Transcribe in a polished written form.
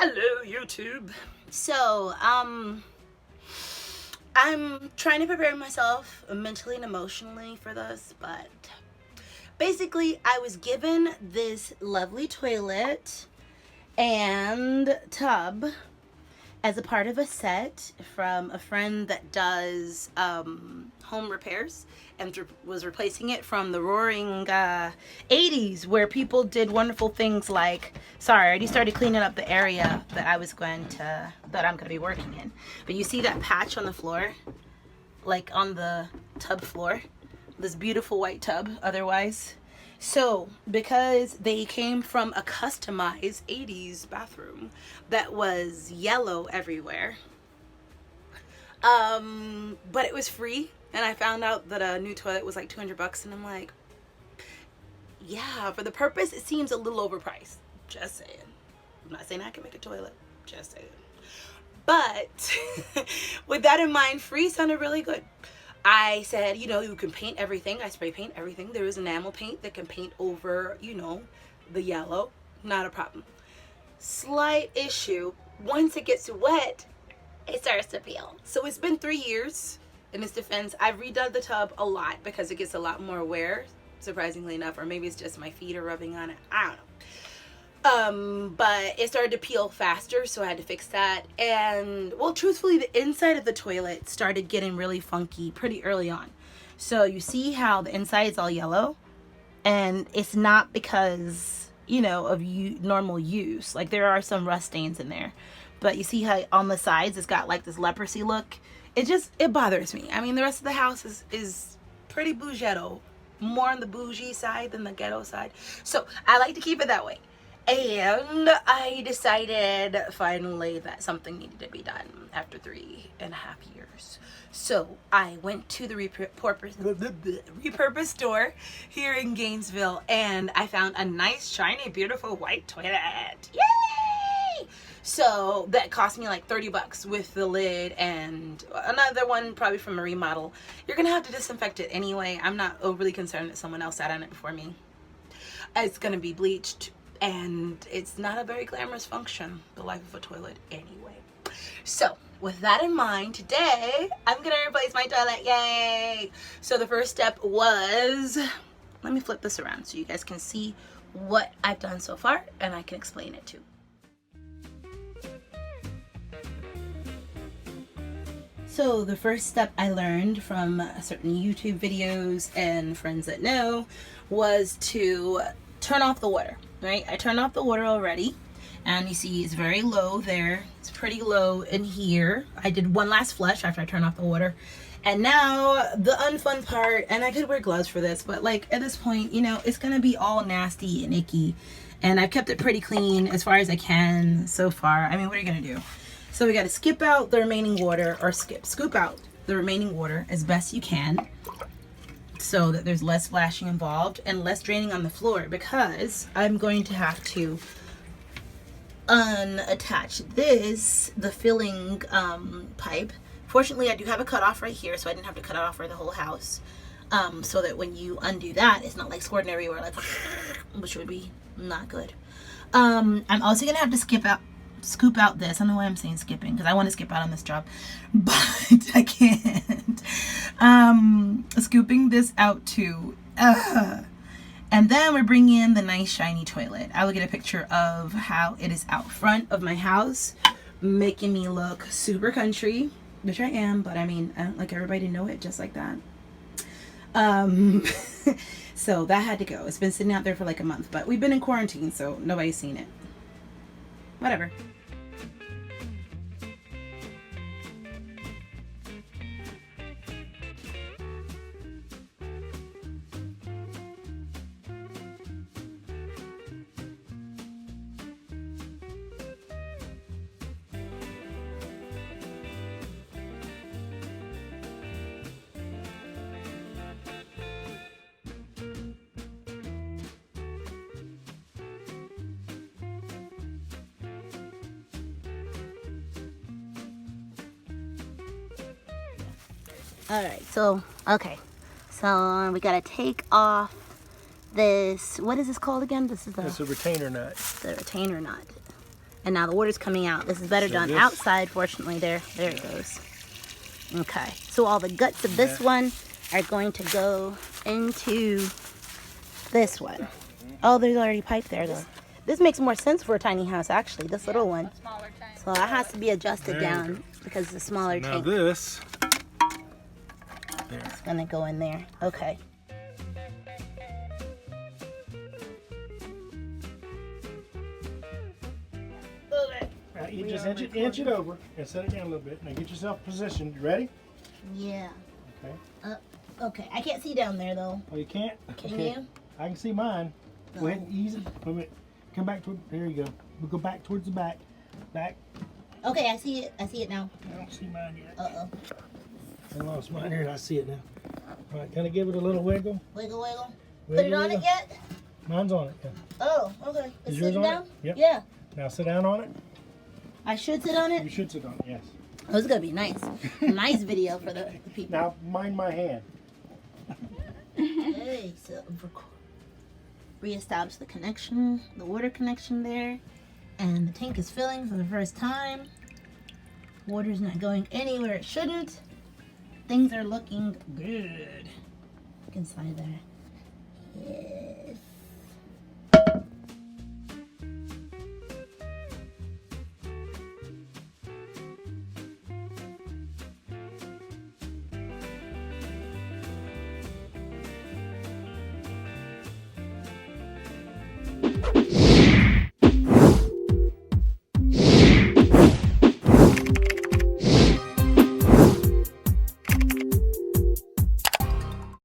Hello, YouTube. So, I'm trying to prepare myself mentally and emotionally for this, but basically, I was given this lovely toilet and tub as a part of a set from a friend that does home repairs and was replacing it from the roaring 80s where people did wonderful things like, sorry, I already started cleaning up the area that I'm going to be working in. But you see that patch on the floor, like on the tub floor, this beautiful white tub otherwise. So, because they came from a customized 80s bathroom that was yellow everywhere, but it was free, and I found out that a new toilet was like $200, and I'm like, yeah, for the purpose, it seems a little overpriced. Just saying. I'm not saying I can make a toilet. Just saying. But, with that in mind, free sounded really good. I said, you know, you can paint everything. I spray paint everything. There is enamel paint that can paint over, you know, the yellow. Not a problem. Slight issue. Once it gets wet, it starts to peel. So it's been 3 years. In its defense, I've redone the tub a lot because it gets a lot more wear, surprisingly enough. Or maybe it's just my feet are rubbing on it. I don't know. But it started to peel faster, so I had to fix that. And, well, truthfully, the inside of the toilet started getting really funky pretty early on. So you see how the inside is all yellow? And it's not because, you know, of normal use. Like, there are some rust stains in there. But you see how on the sides it's got, like, this leprosy look? It bothers me. I mean, the rest of the house is pretty bougetto. More on the bougie side than the ghetto side. So, I like to keep it that way. And I decided finally that something needed to be done after 3.5 years. So I went to the repurposed store here in Gainesville, and I found a nice, shiny, beautiful white toilet. Yay! So that cost me like $30 with the lid and another one probably from a remodel. You're gonna have to disinfect it anyway. I'm not overly concerned that someone else sat on it before me. It's gonna be bleached. And it's not a very glamorous function, the life of a toilet anyway. So, with that in mind, today, I'm going to replace my toilet. Yay! So, the first step was, let me flip this around so you guys can see what I've done so far, and I can explain it too. So, the first step I learned from certain YouTube videos and friends that know was to turn off the water. Right, I turned off the water already, and you see it's very low there. It's pretty low in here. I did one last flush after I turned off the water, and now the unfun part, and I could wear gloves for this, but like at this point, you know, it's gonna be all nasty and icky, and I've kept it pretty clean as far as I can so far. I mean, what are you gonna do? So we got to skip out the remaining water, or scoop out the remaining water as best you can, so that there's less splashing involved and less draining on the floor, because I'm going to have to unattach the filling pipe. Fortunately, I do have a cutoff right here, so I didn't have to cut it off for the whole house, so that when you undo that, it's not like squirting everywhere, like, which would be not good. I'm also gonna have to scoop out this. I don't know why I'm saying skipping, because I want to skip out on this job, but I can't. Scooping this out too. And then we're bringing in the nice shiny toilet. I will get a picture of how it is out front of my house, making me look super country, which I am, but I mean, I don't like everybody to know it just like that. So that had to go. It's been sitting out there for like a month, but we've been in quarantine, so nobody's seen it. Whatever. Alright, so, okay. So, we gotta take off this, what is this called again? This is It's a retainer nut. the retainer nut. And now the water's coming out. This is better done outside, fortunately. There it goes. Okay, so all the guts of this one are going to go into this one. Oh, there's already pipe there though. This makes more sense for a tiny house actually, this little one. So that has to be adjusted down because it's a smaller tank. Now this, it's gonna go in there. Okay. now you just inch it over and set it down a little bit. Now get yourself positioned. You ready? Yeah. Okay. Okay, I can't see down there though. Oh, you can't? Can okay. you? I can see mine. Go ahead and ease it. Wait a minute. Come back toward, there you go. We'll go back towards the back. Back. Okay, I see it. I see it now. I don't see mine yet. Uh-oh. I lost mine here. I see it now. All right, kind of give it a little wiggle. Wiggle, wiggle. Wiggle, Put it on wiggle. it yet? Mine's on it. Yeah. Oh, okay. It's Is yours sitting on down? it? Yep. Yeah. Now sit down on it. I should sit on You it? should sit on it, yes. Oh, it's gonna be nice. A nice video for the people. Now mind my hand. Okay, so reestablish the connection, the water connection there. And the tank is filling for the first time. Water's not going anywhere it shouldn't. Things are looking good. Look inside there. Yes.